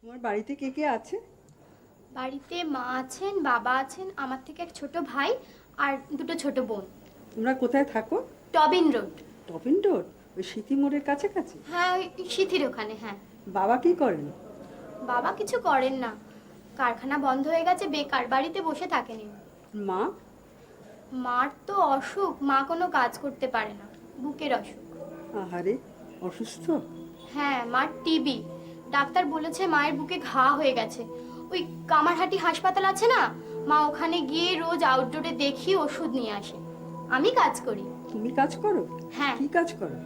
তোমার বাড়িতে কে কে আছে? বাড়িতে মা আছেন, বাবা আছেন, আমার থেকে এক ছোট ভাই আর দুটো ছোট বোন। তোমরা কোথায় থাকো? Tobin road. Topin road? ওই স্মৃতি মোড়ের কাছাকাছি? হ্যাঁ, ওই সিথির ওখানে। হ্যাঁ। বাবা কি করেন? বাবা কিছু করেন না, কারখানা বন্ধ হয়ে গেছে, বেকার, বাড়িতে বসে থাকেনি। মা? মার তো অসুখ, মা কোনো কাজ করতে পারে না, বুকের অসুখ। আহারে, অসুস্থ? হ্যাঁ, মার টিবি। ডাক্তার বলেছে মায়ের বুকে ঘা হয়ে গেছে। ওই কামারহাটি হাসপাতাল আছে না, মা ওখানে গিয়ে রোজ আউটডোরে দেখি ওষুধ নিয়ে আসে। আমি কাজ করি। তুমি কাজ করো? হ্যাঁ। কি কাজ করো?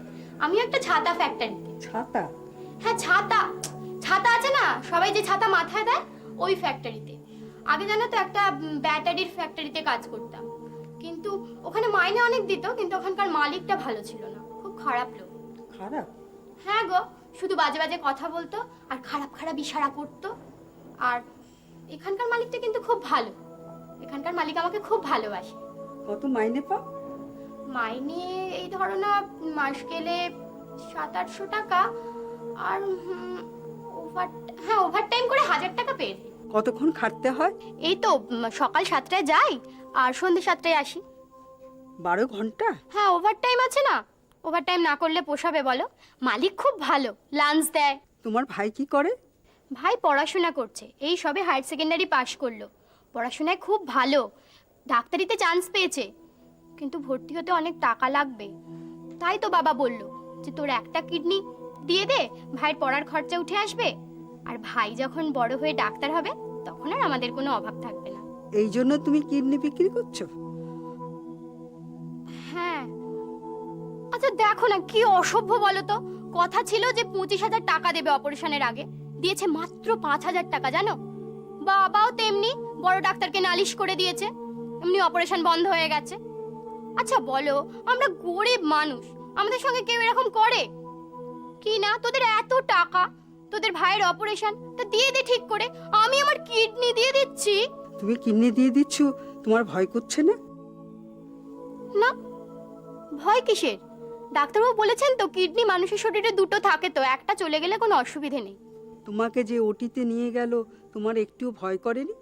আমি একটা ছাতা ফ্যাক্টরিতে। ছাতা? হ্যাঁ, ছাতা। ছাতা আছে না, সবাই যে ছাতা মাথায় দেয়, ওই ফ্যাক্টরিতে। আগে জানো তো একটা ব্যাটারির ফ্যাক্টরিতে কাজ করতাম, কিন্তু ওখানে মাইনে অনেক দিত, কিন্তু ওখানকার মালিকটা ভালো ছিল না, খুব খারাপ লোক। খারাপ? হ্যাঁ গো, শুধু বাজে বাজে কথা বলতো আর খারাপ খারাপ ইশারা করতো। আর এখানকার মালিকটা কিন্তু খুব ভালো, এখানকার মালিক আমাকে খুব ভালোবাসে। কত মাইনে পাও? মাইনে এই ধরো না, মাস গেলে 700-800 টাকা। আর ওভার টাইম করে 1000 টাকা পেয়ে যাই। কতক্ষণ খাটতে হয়? এই তো সকাল 7টায় যাই আর সন্ধ্যে 7টায় আসি। 12 ঘন্টা? হ্যাঁ, ওভার টাইম আছে না, ওভার টাইম না করলে পোষাবে বলো? মালিক খুব ভালো, লাঞ্চ দেয়। তোমার ভাই কি করে? ভাই পড়াশোনা করছে, এই সবে হায়ার সেকেন্ডারি পাশ করলো। পড়াশোনায় খুব ভালো, ডাক্তারিতে চান্স পেয়েছে, কিন্তু ভর্তি হতে অনেক টাকা লাগবে। তাই তো বাবা বলল যে তোর একটা কিডনি দিয়ে দে, ভাইয়ের পড়ার খরচা উঠে আসবে, আর ভাই যখন বড় হয়ে ডাক্তার হবে তখন আর আমাদের কোনো অভাব থাকবে না। এই জন্য তুমি কিডনি বিক্রি করছো? হ্যাঁ। আচ্ছা দেখো না, কি অসভ্য বলো তো। কথা ছিল যে 25,000 টাকা দেবে অপারেশনের আগে, দিয়েছে মাত্র 5,000 টাকা, জানো? বাবাও তেমনি বড় ডাক্তারকে নালিশ করে দিয়েছে, এমনি অপারেশন বন্ধ হয়ে গেছে। আচ্ছা বলো, আমরা গরিব মানুষ, আমাদের সঙ্গে কেউ এরকম করে কি? না, তোদের এত টাকা, তোদের ভাইয়ের অপারেশন, তা দিয়ে দে ঠিক করে, আমি আমার কিডনি দিয়ে দিচ্ছি। তুমি কিডনি দিয়ে দিচ্ছ, তোমার ভয় করছে না? না, ভয় কিসের? ডাক্তারবাবু বলেছেন তো কিডনি মানুষের শরীরে দুটো থাকে, তো একটা চলে গেলে কোনো অসুবিধে নেই। তোমাকে যে ওটিতে নিয়ে গেল, তোমার একটু ভয় করেনি?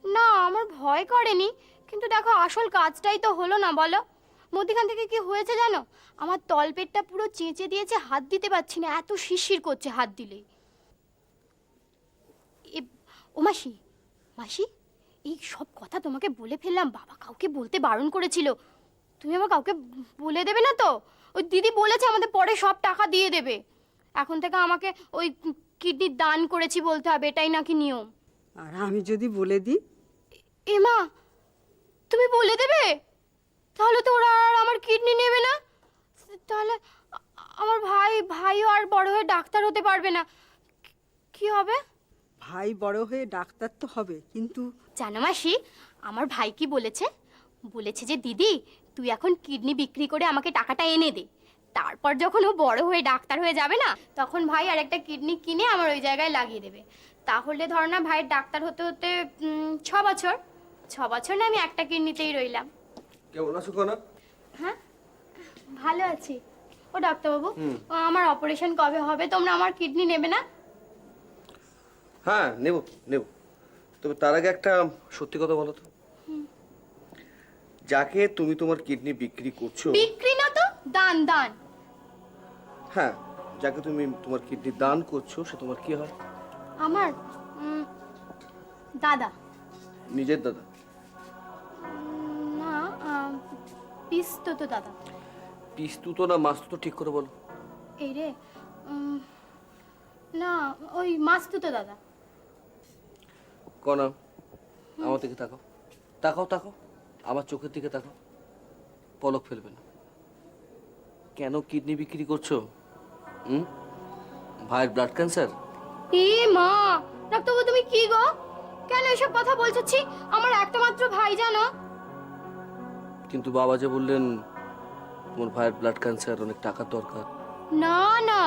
না, আমার ভয় করেনি, কিন্তু দেখো আসল কাজটাই তো হলো না, বলো? মধ্যখান থেকে কি হয়েছে জানো? আমার তলপেটটা পুরো চেঁচে দিয়েছে, হাত দিতে পারছি না, এত শিরশির করছে হাত দিলেই। ও মাসি, মাসি, এই সব কথা তোমাকে বলে ফেললাম, বাবা কাউকে বলতে বারণ করেছিল, তুমি আমার কাউকে বলে দেবে না তো? ওই দিদি বলেছে আমাদের পরে সব টাকা দিয়ে দেবে, এখন থেকে আমাকে ওই কিডনি দান করেছি বলতে হবে, এটাই নাকি নিয়ম। আর আমি যদি বলে দিই? এমা, তুমি বলে দেবে? তাহলে তো ওরা আর আমার কিডনি নেবে না, তাহলে আমার ভাইও আর বড় হয়ে ডাক্তার হতে পারবে না, কি হবে? ভাই বড় হয়ে ডাক্তার তো হবে, কিন্তু জানো মাসি, আমার ভাই কি বলেছে? বলেছে যে দিদি তুই এখন কিডনি বিক্রি করে আমাকে টাকাটা এনে দে, তারপর যখন ও বড় হয়ে ডাক্তার হয়ে যাবে না, তখন ভাই আর একটা কিডনি কিনে আমার ওই জায়গায় লাগিয়ে দেবে। তাহলে ধর না ভাইয়ের ডাক্তার হতে হতে 6 বছর, 6 বছর না আমি একটা কিডনিতেই রইলাম। কেমন আছো কনা? হ্যাঁ, ভালো আছি। ও ডাক্তারবাবু, আমার অপারেশন কবে হবে? তোমরা আমার কিডনি নেবে না? হ্যাঁ, নেব নেব, তবে তার আগে একটা সত্যি কথা বলো তো, যাকে তুমি তোমার কিডনি বিক্রি করছো, বিক্রি না তো, দান দান। হ্যাঁ, যাকে তুমি তোমার কিডনি দান করছো, সে তোমার কি হয়? আমার দাদা। নিজের দাদা? না, পিস্তো তো দাদা। পিস্তুতো না মাস্তুতো, ঠিক করে বলো। এই রে, না, ওই মাস্তো তো দাদা। কনা, আমার দিকে তাকাও, তাকাও তাকাও, আমার চোখের দিকে তাকাও, পলক ফেলবে না। কেন কিডনি বিক্রি করছো? ভাইয়ের ব্লাড ক্যান্সার? এ মা, ডাক্তারবাবু তুমি কি গো, কেন এসব কথা বলছো? ছি, আমার একটা মাত্র ভাই, জানো? কিন্তু বাবা যে বললেন তোমার ভাইয়ের ব্লাড ক্যান্সার, অনেক টাকার দরকার। না না,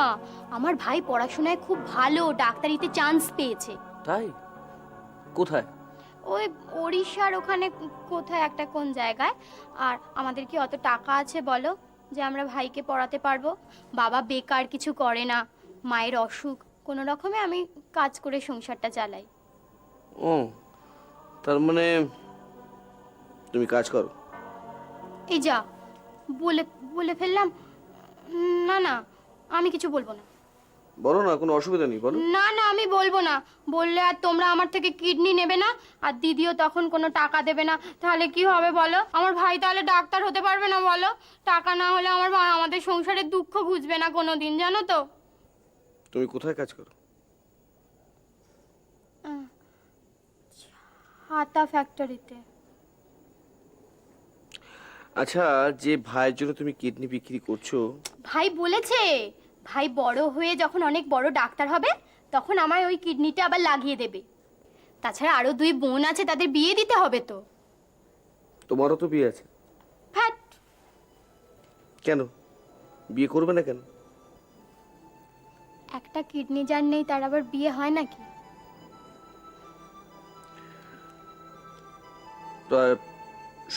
আমার ভাই পড়াশোনায় খুব ভালো, ডাক্তারিতে চান্স পেয়েছে। তাই? কোথায়? ওই ওড়িশার ওখানে কোথায় একটা, কোন জায়গায়। আর আমাদের কি অত টাকা আছে বলো যে আমরা ভাইকে পড়াতে পারবো? বাবা বেকার, কিছু করে না, মায়ের অসুখ, কোনো রকমে আমি কাজ করে সংসারটা চালাই। ও, তার মানে তুমি কাজ করো? এই যা বলে বলে ফেললাম। না না, আমি কিছু বলবো না। বলো না, কোনো অসুবিধা নেই, বলো। না না, আমি বলবো না। বললে আর তোমরা আমার থেকে কিডনি নেবে না, আর দিদিও তখন কোনো টাকা দেবে না। তাহলে কি হবে বলো? আমার ভাই তাহলে ডাক্তার হতে পারবে না বলো? টাকা না হলে আমাদের সংসারে দুঃখ ঘুচবে না কোনোদিন, জানো তো? তুমি কোথায় কাজ করো? হাতা ফ্যাক্টরিতে। আচ্ছা, যে ভাইয়ের জন্য তুমি কিডনি বিক্রি করছো, ভাই বলেছে ভাই বড় হয়ে যখন অনেক বড় ডাক্তার হবে তখন আমায় ওই কিডনিটা আবার লাগিয়ে দেবে। তাছাড়া আরো 2 বোন আছে, তাদের বিয়ে দিতে হবে তো। তোমারও তো বিয়ে আছে। ফ্যাট। কেন বিয়ে করবে না কেন? একটা কিডনি যার নেই তার আবার বিয়ে হয় নাকি? তো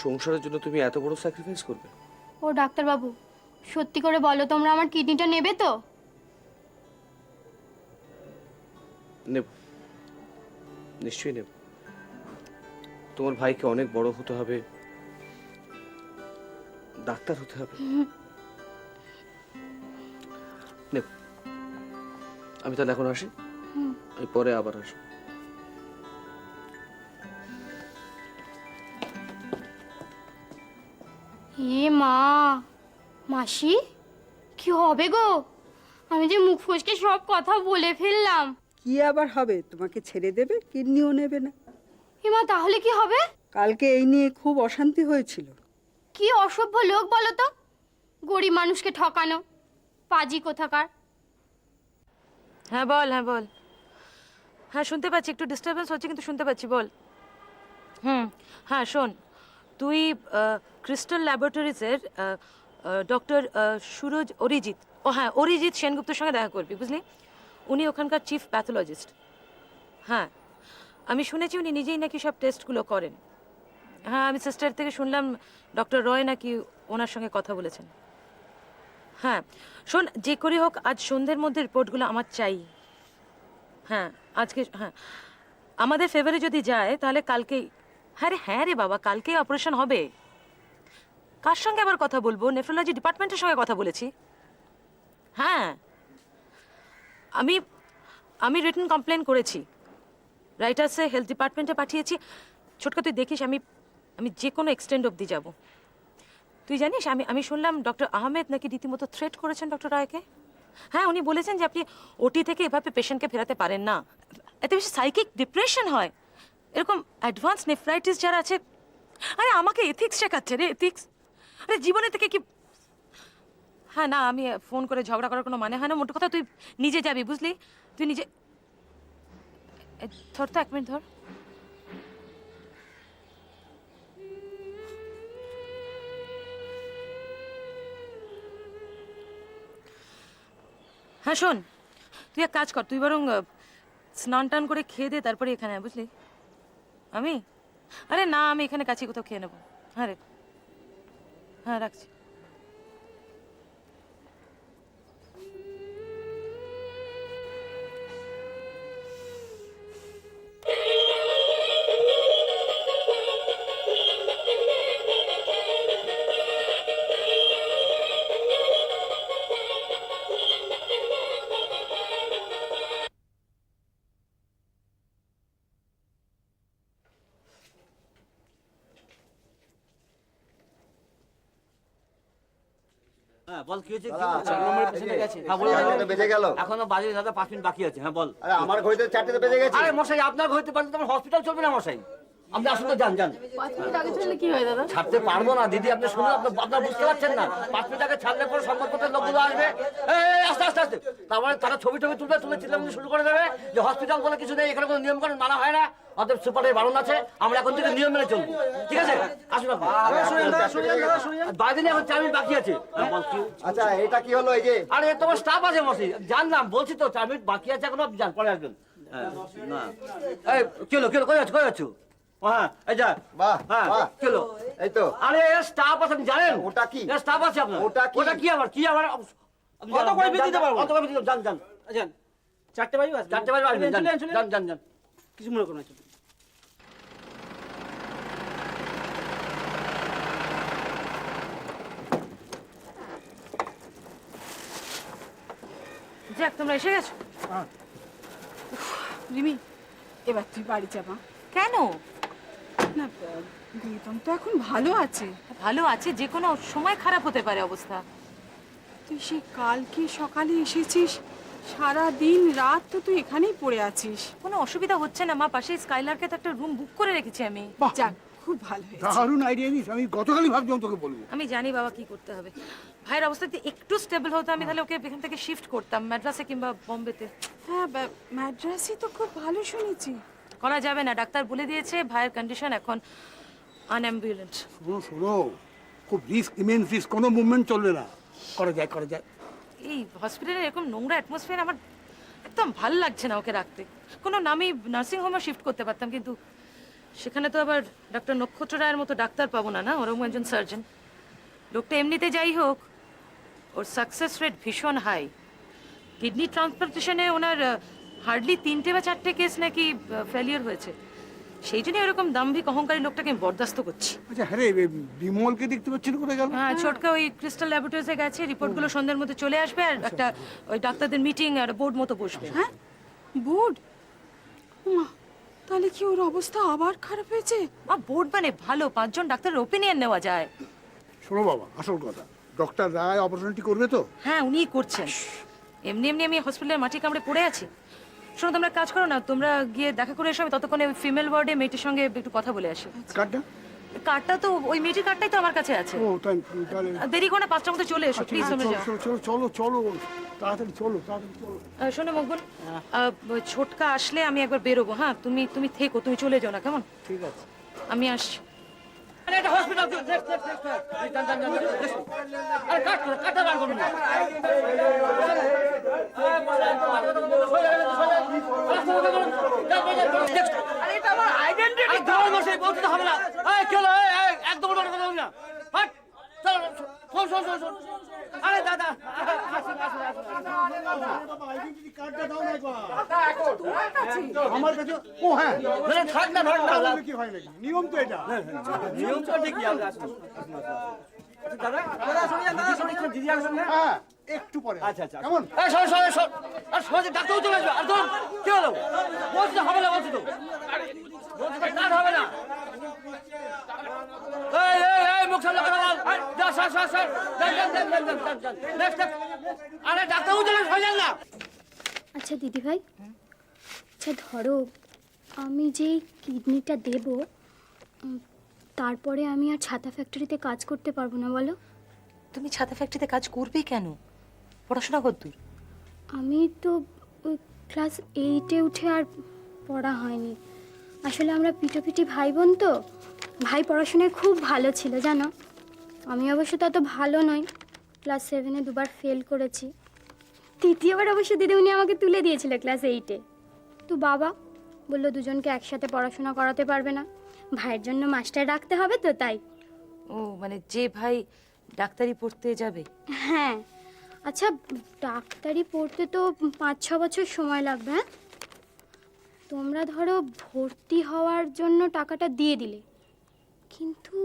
সংসারের জন্য তুমি এত বড় স্যাক্রিফাইস করবে? ও ডাক্তার বাবু, সত্যি করে বলো তোমরা আমার কিডনিটা নেবে তো? নেব, নিশ্চয়ই নেব। তোমার ভাইকে অনেক বড় হতে হবে, ডাক্তার হতে হবে। নেব। আমি তাহলে এখন আসি, আমি পরে আবার আসবো। এ মা, মাসি কি হবে গো? আমি যে মুখ ফসকে সব কথা বলে ফেললাম। কি আবার হবে? তোমাকে ছেড়ে দেবে, কিডনিও নেবে না। এ মা, তাহলে কি হবে? কালকে এই নিয়ে খুব অশান্তি হয়েছিল। কি অসভ্য লোক বলো তো, গরিব মানুষকে ঠকানো, পাজি কোথাকার। হ্যাঁ বল, হ্যাঁ বল। হ্যাঁ শুনতে পাচ্ছি, একটু ডিস্টারবেন্স হচ্ছে কিন্তু শুনতে পাচ্ছি, বল। হ্যাঁ শোন, তুই ক্রিস্টাল ল্যাবরেটরিজের ডক্টর সুরজ অরিজিৎ, হ্যাঁ অরিজিৎ সেনগুপ্তের সঙ্গে দেখা করবি, বুঝলি? উনি ওখানকার চিফ প্যাথোলজিস্ট। হ্যাঁ, আমি শুনেছি উনি নিজেই নাকি সব টেস্টগুলো করেন। হ্যাঁ, আমি সিস্টার থেকে শুনলাম ডক্টর রয় নাকি ওনার সঙ্গে কথা বলেছেন। হ্যাঁ শোন, যে করে হোক আজ সন্ধ্যের মধ্যে রিপোর্টগুলো আমার চাই। হ্যাঁ আজকে, হ্যাঁ আমাদের ফেভারে যদি যায় তাহলে কালকেই। হ্যাঁ রে বাবা, কালকেই অপারেশন হবে। কার সঙ্গে আবার কথা বলবো? নেফ্রোলজি ডিপার্টমেন্টের সঙ্গে কথা বলেছি। হ্যাঁ, আমি রিটেন কমপ্লেন করেছি, রাইটার্সে হেলথ ডিপার্টমেন্টে পাঠিয়েছি। ছোটকা তুই দেখিস, আমি যে কোনো এক্সটেন্ড অবধি যাব। তুই জানিস, আমি শুনলাম ডক্টর আহমেদ নাকি রীতিমতো থ্রেট করেছেন ডক্টর রায়কে। হ্যাঁ, উনি বলেছেন যে আপনি ওটি থেকে এভাবে পেশেন্টকে ফেরাতে পারেন না, এত বেশি সাইকিক ডিপ্রেশন হয়। এরকম অ্যাডভান্স নেফ্রাইটিস যারা আছে, আরে আমাকে এথিক্স শেখাচ্ছে রে, এথিক্স। আরে জীবনে থেকে কি। হ্যাঁ না, আমি ফোন করে ঝগড়া করার কোনো মানে হয় না। মোট কথা তুই নিজে যাবি, বুঝলি? তুই নিজে ধর তো, 1 মিনিট ধর। হ্যাঁ শোন, তুই এক কাজ কর, তুই বরং স্নান টান করে খেয়ে দে, তারপরে এখানে আয়, বুঝলি? আরে না, আমি এখানে কাছে কোথাও খেয়ে নেবো। হ্যাঁ রে, হ্যাঁ রাখছি। হ্যাঁ বল, কি হয়েছে? দাদা, 4 নম্বরের পেশেন্টে গেছে। হ্যাঁ বল। 4টা বেজে গেল। এখনো বাজে দাদা 5 মিনিট বাকি আছে। হ্যাঁ বল। আরে আমার ঘড়িতে 4টা বেজে গেছে। আরে মশাই, আপনার ঘড়িতে পারলে তো আমার হসপিটাল চলবে না মশাই। আপনি আসুন তো, যান। 5 মিনিট আগে চললে কি হয় দাদা? ছাড়তে পারবো না দিদি, আপনি শুনুন, আপনার বুঝতে পারছেন না। 5 মিনিট আগে ছাড়লে পরে সংবাদপত্রের লোকগুলো আসবে। এই আস্তে। তারপরে তারা ছবি তুলে চিল্লামিল্লি শুরু করে দেবে যে হসপিটাল বলে কিছু নেই, এখানে কোনো নিয়ম কানুন মানা হয় না, অতএব সুপারের বারণ আছে, আমরা এখন থেকে নিয়ম মেনে চলবো। ঠিক আছে, আসুন আপনি। বাইরে এখন 4 মিনিট বাকি আছে। হ্যাঁ বল, কি? আচ্ছা, এটা কি হলো? এই যে আরে তোমার স্টাফ আছে মশাই, জানলাম, বলছি তো 4 মিনিট বাকি আছে এখন, আপনি যান, পরে আসবেন। হ্যাঁ না, এই কেলো কই যাচ্ছ? হ্যাঁ এই যা। বাহ, হ্যাঁ বাহ। কেলো। এই তো। আরে স্টাফ আছে, আপনি জানেন? ওটা কি? স্টাফ আছে আপনার। ওটা কি? ওটা কি আবার? আপনি কত করে দিতে পারবো? কত করে দিতে? যান। 4টে বাজে আসবে। 4টে বাজে আসবেন, চলে যান, চলে যান। যান যান। কিছু মনে করো না, চলুন। যাক, তোমরা এসে গেছো। রিমি, এবার তুই বাড়ি যাবা। কেন? না, বেতন তো এখন ভালো আছে। ভালো আছে, যে কোনো সময় খারাপ হতে পারে অবস্থা। তুই সেই কালকে সকালে এসেছিস, সারা দিন রাত তো তুই এখানেই পড়ে আছিস। কোনো অসুবিধা হচ্ছে না মা, পাশে স্কাইলার্কে তো একটা রুম বুক করে রেখেছি আমি। যাক, খুব ভালো হয়েছে। দারুণ আইডিয়া দিস, আমি গতকালই ভাবছিলাম তোকে বলবো। আমি জানি বাবা কি করতে হবে। ভাইয়ের অবস্থা যদি একটু স্টেবল হতো আমি তাহলে ওকে এখান থেকে শিফট করতাম মাদ্রাসে কিংবা বোম্বেতে। হ্যাঁ, ম্যাড্রাসই তো খুব ভালো শুনেছি। করা যাবে না, ডাক্তার বলে দিয়েছে ভাইয়ের কন্ডিশন এখন আনঅ্যাম্বুলেন্ট। শোনো শোনো, খুব রিস্ক, ইমেন্স রিস্ক, কোনো মুভমেন্ট চলবে না। করা যায় করা যায়। এই হসপিটালে এরকম নোংরা অ্যাটমসফিয়ার আমার একদম ভাল লাগছে না ওকে রাখতে। কোনো নামি নার্সিং হোমে শিফট করতে পারতাম, কিন্তু সেখানে তো আবার ডক্টর নক্ষত্র রায়ের মতো ডাক্তার পাবো না, না ওরকম একজন সার্জন। লোকটা এমনিতে যাই হোক, ওর সাকসেস রেট ভীষণ হাই। কিডনি ট্রান্সপ্লান্টেশনে ওনার হার্ডলি 3টে বা 4টে কেস নাকি ফেলিয়ার হয়েছে। সেই জন্যই এরকম দাম্ভিক অহংকারী লোকটাকে আমি বরদাস্ত করছি। আচ্ছা হ্যাঁ রে, বিমলকে দেখতে পাচ্ছি না, কোথায় গেল? হ্যাঁ, ছোটকা ওই ক্রিস্টাল ল্যাবরেটরিজে গেছে, রিপোর্টগুলো সন্ধ্যের মধ্যে চলে আসবে, আর একটা ওই ডাক্তারদের মিটিং আর বোর্ড মতো বসবে। হ্যাঁ, বোর্ড? তাহলে কি ওর অবস্থা আবার খারাপ হয়েছে? বোর্ড মানে ভালো, 5 জন ডাক্তারের ওপিনিয়ন নেওয়া যায়। শোনো বাবা, আসল কথা, ডক্টর রায় অপারেশনটি করবে তো? হ্যাঁ, উনিই করছেন। এমনি এমনি আমি হসপিটালের মাটি কামড়ে পড়ে আছি। শোনো, তোমরা কাজ করো না, তোমরা গিয়ে দেখা করে এসো, আমি ততক্ষণে ওই ফিমেল ওয়ার্ডে মেয়েটির সঙ্গে একটু কথা বলে আসি। কার্ডটা? কার্ডটা তো ওই মেয়েটির কার্ডটাই তো আমার কাছে আছে। ও তাই, তাহলে দেরি করে না, 5টার মধ্যে চলে এসো প্লিজ। তোমরা যাও। চলো চলো চলো চলো, তাড়াতাড়ি চলো তাড়াতাড়ি চলো। শোনো মকবুল, ওই ছোটকা আসলে আমি একবার বেরোবো। হ্যাঁ, তুমি তুমি থেকো, তুমি চলে যাও না, কেমন? ঠিক আছে। আমি আসছি। আরে এটা হসপিটাল, নেক্সট নেক্সট নেক্সট। যান যান যান। আরে কাটটা বার করুন না। আরে এটা আমার আইডেন্টিটি। দাও মশাই, বলতে তো হবে না। এই কি হলো? এই একদম বড় কথা বলবি না। হাট, চল শোন শোন শোন শোন। আরে দাদা, আসুন আসুন আসুন। বাবা, আইডেন্টিটি কার্ডটা দাও না একবার। আমার কাছে। ও হ্যাঁ, না থাক না, ধর না। তাহলে কি হয় নাকি? নিয়ম তো এটা। নিয়ম তো ঠিকই আছে। আসুন দাদা, দাদা শুনে যান, দাদা শুনে যান, দিদি আসবেন না? হ্যাঁ, একটু পরে। আচ্ছা আচ্ছা। কেমন? এই শোন শোন শোন। আর সহজে ডাক্তার চলে আসবে। আর ধরুন কি হলো? বলছি তো হবে না, বলছি তো। বলছি তো কাজ হবে না। এই এই এই মুখ সামনে কথা বল। যা সর সর সর। যান যান যান যান যান যান। Next next. আরে ডাক্তার চলে হয়ে যান না। আচ্ছা দিদি ভাই, আচ্ছা ধরো আমি যেই কিডনিটা দেব, তারপরে আমি আর ছাতা ফ্যাক্টরিতে কাজ করতে পারবো না, বলো? তুমি ছাতা ফ্যাক্টরিতে কাজ করবে কেন? পড়াশোনা কতদূর? আমি তো ওই ক্লাস 8-এ উঠে আর পড়া হয়নি। আসলে আমরা পিটোপিটি ভাই বোন তো। ভাই পড়াশোনায় খুব ভালো ছিল জানো। আমি অবশ্য তত ভালো নই, ক্লাস 7-এ দুবার ফেল করেছি। তৃতীয়বার অবশ্য দিদিমণি আমাকে তুলে দিয়েছিল ক্লাস 8-এ। তো বাবা বললো দুজনকে একসাথে পড়াশোনা করাতে পারবে না, ভাইয়ের জন্য মাস্টার রাখতে হবে, তো তাই। ও মানে যে ভাই ডাক্তারি পড়তে যাবে? হ্যাঁ। আচ্ছা, ডাক্তারি পড়তে তো 5-6 বছর সময় লাগবে। হ্যাঁ, তোমরা ধরো ভর্তি হওয়ার জন্য টাকাটা দিয়ে দিলে, কিন্তু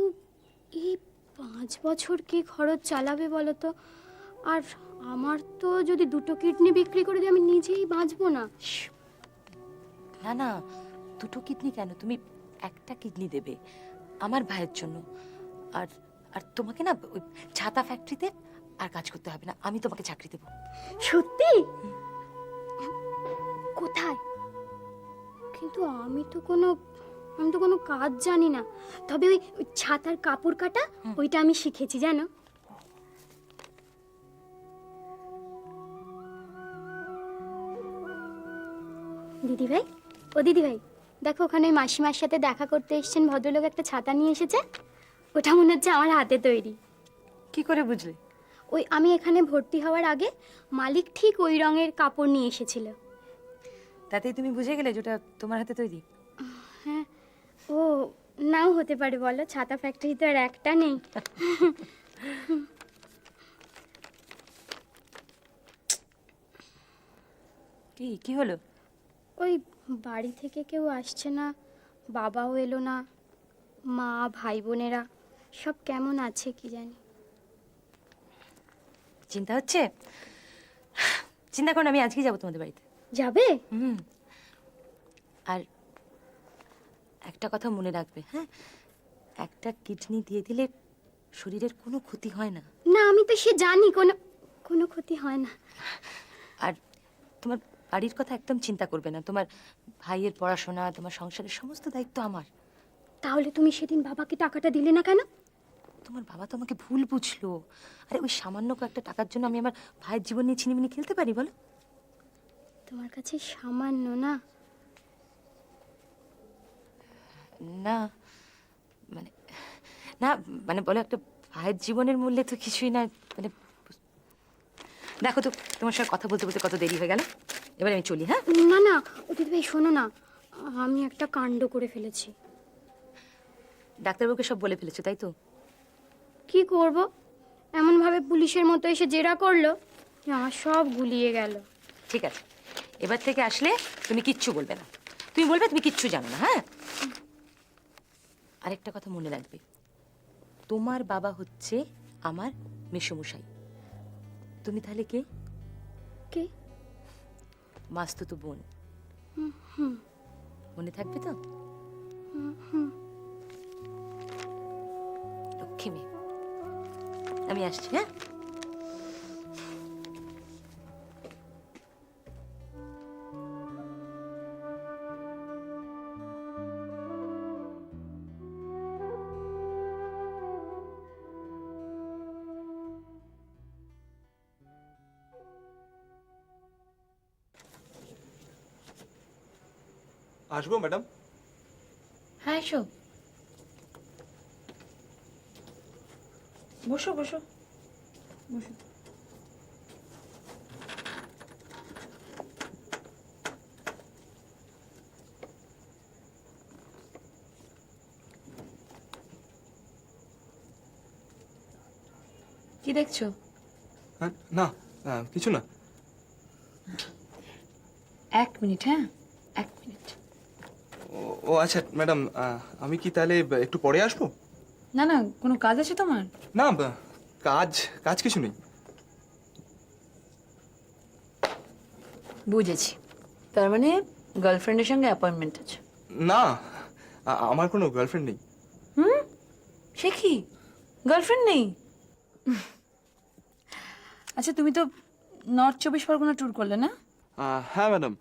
এই 5 বছর কে খরচ চালাবে বলো তো? আর আমার তো যদি 2টো কিডনি বিক্রি করে দিই আমি নিজেই বাঁচবো না। না না, 2টো কিডনি কেন, তুমি একটা কিডনি দেবে আমার ভাইয়ের জন্য। আর আর তোমাকে না ওই ছাতা ফ্যাক্টরিতে আর কাজ করতে হবে না, আমি তোমাকে চাকরি দেবো। সত্যি? কোথায়? কিন্তু আমি তো কোনো কাজ জানি না। তবে ওই ছাতার কাপড় কাটা ওইটা আমি শিখেছি জানো। দিদি ভাই, ও দিদি ভাই, দেখো ওখানে ওই মাসিমার সাথে দেখা করতে এসেছেন ভদ্রলোক, একটা ছাতা নিয়ে এসেছে। ওটা মনে হচ্ছে আমার হাতে তৈরি। কি করে বুঝলে? ওই আমি এখানে ভর্তি হওয়ার আগে মালিক ঠিক ওই রঙের কাপড় নিয়ে এসেছিল। তাতেই তুমি বুঝে গেলে যেটা তোমার হাতে তৈরি? হ্যাঁ। ও নাও হতে পারে বলো, ছাতা ফ্যাক্টরি তো আর একটা নেই। কি হলো? ওই বাড়ি থেকে কেউ আসছে না, বাবাও এলো না, মা ভাই বোনেরা সব কেমন আছে কি জানি। চিন্তা হচ্ছে? চিন্তা করুন, আমি আজকেই যাবো তোমাদের বাড়িতে। যাবে? আর একটা কথা মনে রাখবে, হ্যাঁ, একটা কিডনি দিয়ে দিলে শরীরের কোনো ক্ষতি হয় না। না, আমি তো সে জানি, কোনো কোনো ক্ষতি হয় না। আর তোমার বাড়ির কথা একদম চিন্তা করবে না। তোমার ভাইয়ের পড়াশোনা, তোমার সংসারের সমস্ত দায়িত্ব আমার। তাহলে তুমি সেদিন বাবাকে টাকাটা দিলে না কেন? তোমার বাবা তো আমাকে ভুল বুঝলো। আরে ওই সামান্য কয়েকটা টাকার জন্য আমি আমার ভাইয়ের জীবন নিয়ে ছিনিমিনি খেলতে পারি বলো? তোমার কাছে সামান্য না? না মানে, না মানে বলো, একটা ভাইয়ের জীবনের মূল্যে তো কিছুই না। মানে দেখো তো, তোমার সঙ্গে কথা বলতে বলতে কত দেরি হয়ে গেল। এবার আমি চলি। হ্যাঁ না না, অতীত ভাই শোনো না, আমি একটা কাণ্ড করে ফেলেছি। ডাক্তারবাবুকে সব বলে ফেলেছো তাই তো? কি করব, এমন ভাবে পুলিশের মতো এসে জেরা করলো যে আমার সব গুলিয়ে গেল। ঠিক আছে, এবার থেকে আসলে তুমি কিচ্ছু বলবে না। তুমি বলবে তুমি কিচ্ছু জানো না। হ্যাঁ, আরেকটা কথা মনে রাখবে, তোমার বাবা হচ্ছে আমার মেসোমশাই। তুমি তাহলে কে? কে? মাস্তুতো বোন। মনে থাকবে তো? লক্ষ্মী মেয়ে। আমি আসছি। হ্যাঁ, আসবো ম্যাডাম? হ্যাঁ এসো, বসো বসো বসো। কি দেখছো? হ্যাঁ, না কিছু না। 1 মিনিট। হ্যাঁ, 1 মিনিট। ও আচ্ছা ম্যাডাম, আমি কি তাহলে একটু পরে আসবো? না না, কোনো কাজ আছে তোমার? না, কাজ কাজ কিছু নেই। বুঝেছি, তার মানে গার্লফ্রেন্ডের সঙ্গে অ্যাপয়েন্টমেন্ট আছে। না, আমার কোনো গার্লফ্রেন্ড নেই। সে কি, গার্লফ্রেন্ড নেই? আচ্ছা, তুমি তো নর্থ 24 পরগনা ট্যুর করলে না? হ্যাঁ ম্যাডাম,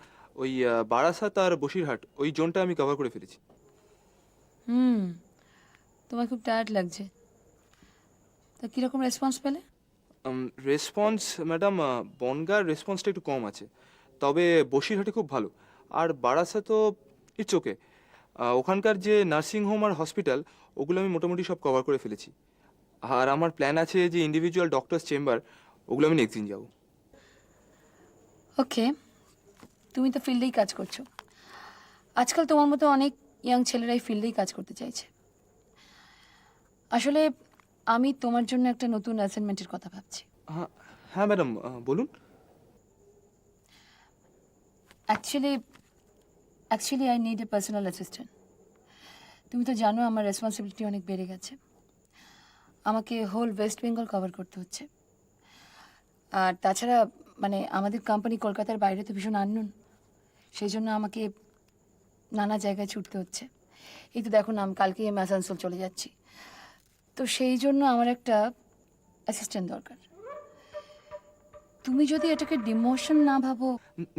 ওই বারাসাত আর বসিরহাট ওই জোনটা আমি কভার করে ফেলেছি। তোমার খুব টায়ার্ড লাগছে, তা কিরকম রেসপন্স পেলে? রেসপন্স ম্যাডাম, বনগার রেসপন্সটা একটু কম আছে, তবে বসিরহাটে খুব ভালো। আর বারাসাত তো ইটস ওকে। ওখানকার যে নার্সিং হোম আর হসপিটাল ওগুলো আমি মোটামুটি সব কভার করে ফেলেছি। আর আমার প্ল্যান আছে যে ইন্ডিভিজুয়াল ডক্টরস চেম্বার ওগুলো আমি নেক্সট দিন যাবো। ওকে, তুমি তো ফিল্ডেই কাজ করছো। আজকাল তোমার মতো অনেক ইয়াং ছেলেরাই ফিল্ডেই কাজ করতে চাইছে। আসলে আমি তোমার জন্য একটা নতুন অ্যাসাইনমেন্টের কথা ভাবছি। হ্যাঁ ম্যাডাম, বলুন। Actually I need a personal assistant. তুমি তো জানো আমার রেসপন্সিবিলিটি অনেক বেড়ে গেছে। আমাকে হোল ওয়েস্ট বেঙ্গল কভার করতে হচ্ছে। আর তাছাড়া মানে আমাদের কোম্পানি কলকাতার বাইরে তো ভীষণ আননোন, সেই জন্য আমাকে নানা জায়গায় ছুটতে হচ্ছে। এই তো দেখো না, আমি কালকেই আমি আসানসোল চলে যাচ্ছি। তো সেই জন্য আমার একটা অ্যাসিস্ট্যান্ট দরকার। তুমি যদি এটাকে ডিমোশন না ভাবো।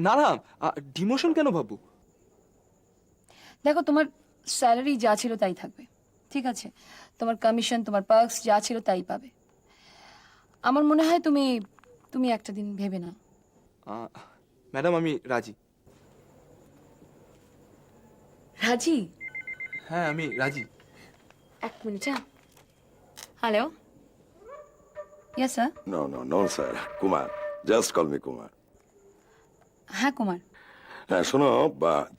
না না, ডিমোশন কেন ভাববো? দেখো, তোমার স্যালারি যা ছিল তাই থাকবে, ঠিক আছে? তোমার কমিশন, তোমার পার্কস যা ছিল তাই পাবে। আমার মনে হয় তুমি একটা দিন ভেবে নাও। ম্যাডাম, আমি রাজি। রাজি? হ্যাঁ, আমি রাজি। 1 minute. Hello, yes sir. No, sir. Kumar. Just call me Kumar. হ্যাঁ কুমার। হ্যাঁ, শোনো,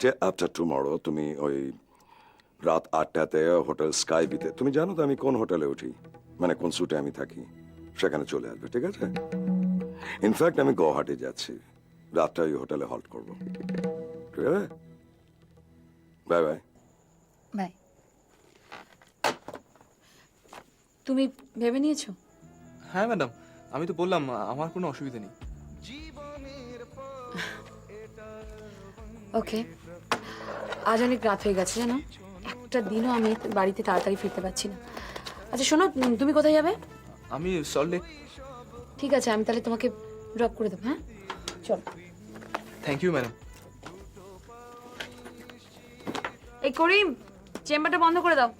ডে আফটার টুমরো তুমি ওই রাত 8টাতে হোটেল স্কাই বিতে, তুমি জানো তো আমি কোন হোটেলে উঠি, মানে কোন সুটে আমি থাকি, সেখানে চলে আসবে, ঠিক আছে? ইনফ্যাক্ট আমি গুয়াহাটি যাচ্ছি, রাতটা ওই হোটেলে হল্ট করবো, ঠিক আছে? Bye bye. বাই। তুমি ভেবে নিয়েছো? হ্যাঁ ম্যাডাম, আমি তো বললাম আমার কোনো অসুবিধা নেই। ওকে, আজ অনেক রাত হয়ে গেছে জানো, একটা দিনও আমি বাড়িতে তাড়াতাড়ি ফিরতে পারছি না। আচ্ছা শোনো, তুমি কোথায় যাবে? আমি সল্টলেক। ঠিক আছে, আমি তাহলে তোমাকে ড্রপ করে দেবো। হ্যাঁ চলো। Thank you madam. এই করিম, চেম্বারটা বন্ধ করে দাও।